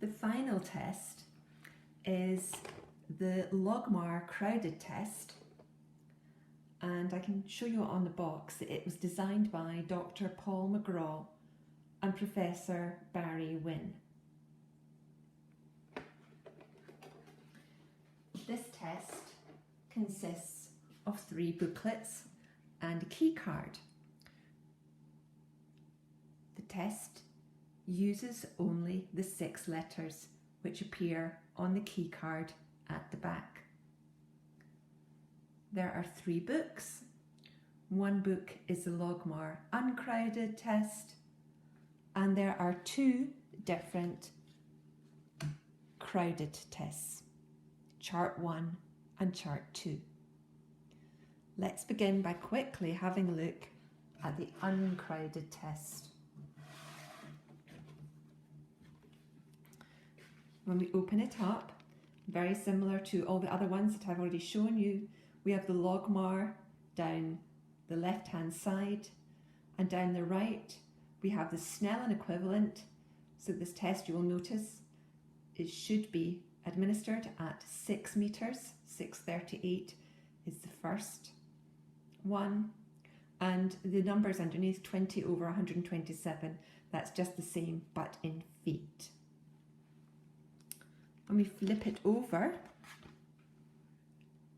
The final test is the LogMAR crowded test, and I can show you on the box. It was designed by Dr. Paul McGraw and Professor Barry Wynne. This test consists of 3 booklets and a key card. The test uses only the 6 letters which appear on the key card at the back. There are 3 books. One book is the LogMAR uncrowded test, and there are 2 different crowded tests, chart 1 and chart 2. Let's begin by quickly having a look at the uncrowded test. When we open it up, very similar to all the other ones that I've already shown you, we have the LogMAR down the left-hand side, and down the right we have the Snellen equivalent. So this test, you will notice, it should be administered at 6 meters. 638 is the first one, and the numbers underneath 20 over 127, that's just the same but in feet. When we flip it over,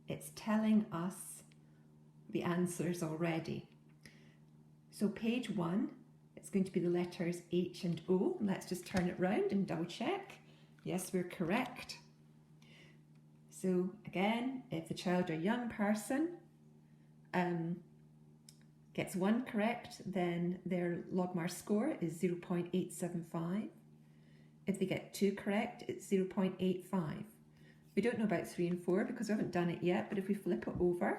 it's telling us the answers already. So page 1, it's going to be the letters H and O. Let's just turn it round and double check. Yes, we're correct. So again, if the child or young person gets 1 correct, then their LogMAR score is 0.875. If they get 2 correct, it's 0.85. We don't know about 3 and 4 because we haven't done it yet, but if we flip it over,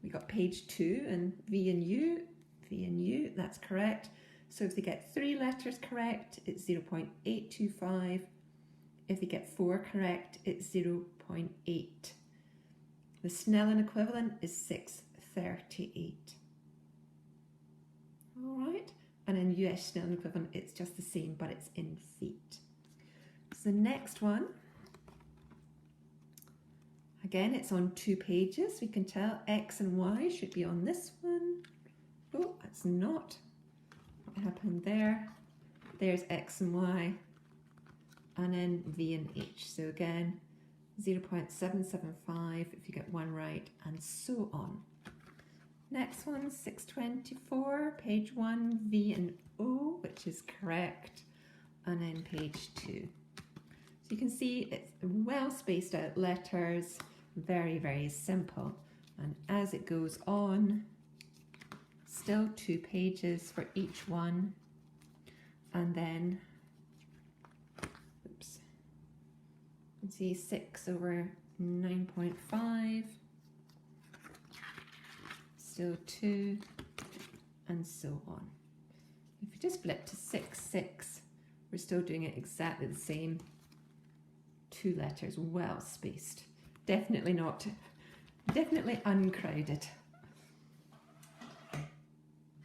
we got page 2 and V and U, that's correct. So if they get 3 letters correct, it's 0.825. If they get 4 correct, it's 0.8. The Snellen equivalent is 638. All right. And in US Snellen equivalent, it's just the same, but it's in feet. So the next one, again, it's on 2 pages. We can tell X and Y should be on this one. Oh, that's not. What happened there? There's X and Y, and then V and H. So again, 0.775 if you get 1 right, and so on. Next one, 624, page 1, V and O, which is correct, and then page 2. So you can see it's well spaced out letters, very, very simple. And as it goes on, still 2 pages for each one, and then, oops, you can see 6 over 9.5, still 2, and so on. If you just flip to 6, 6, we're still doing it exactly the same. 2 letters, well spaced. Definitely uncrowded.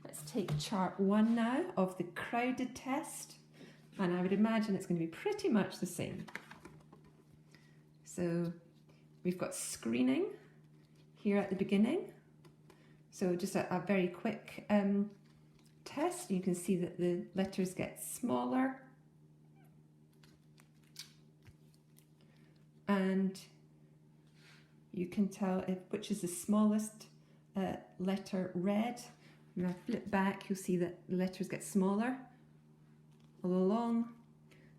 Let's take chart 1 now of the crowded test, and I would imagine it's going to be pretty much the same. So we've got screening here at the beginning. So just a very quick test. You can see that the letters get smaller, and you can tell which is the smallest letter read. When I flip back, you'll see that the letters get smaller all along.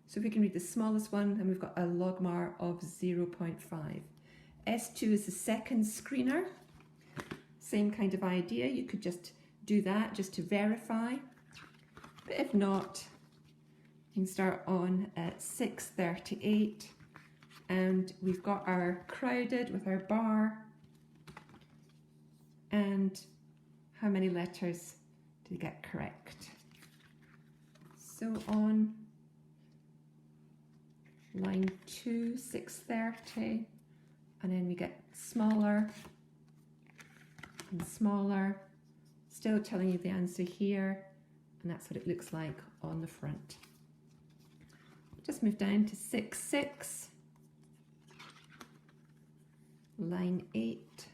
So if we can read the smallest one, then we've got a LogMAR of 0.5. S2 is the second screener. Same kind of idea, you could just do that just to verify. But if not, you can start on at 638, and we've got our crowded with our bar, and how many letters did we get correct? So on line 2, 630, and then we get smaller and smaller, still telling you the answer here, and that's what it looks like on the front. Just move down to 6-6, line 8,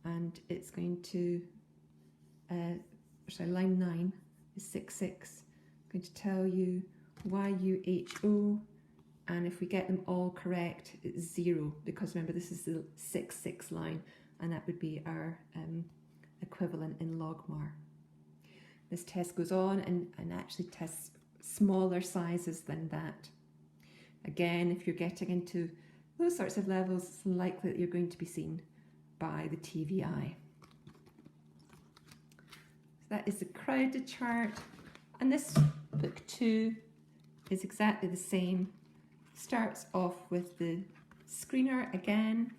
and it's going to, line 9 is 6-6. I'm going to tell you YUHO, and if we get them all correct, it's 0, because remember this is the 6-6 line, and that would be our equivalent in LogMAR. This test goes on and actually tests smaller sizes than that. Again, if you're getting into those sorts of levels, it's likely that you're going to be seen by the TVI. So that is the crowded chart, and this book 2 is exactly the same. Starts off with the screener again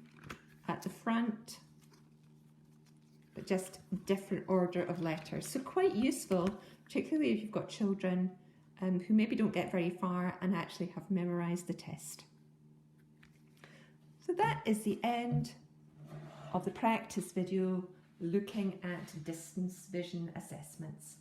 at the front, but just different order of letters. So quite useful, particularly if you've got children who maybe don't get very far and actually have memorised the test. So that is the end of the practice video looking at distance vision assessments.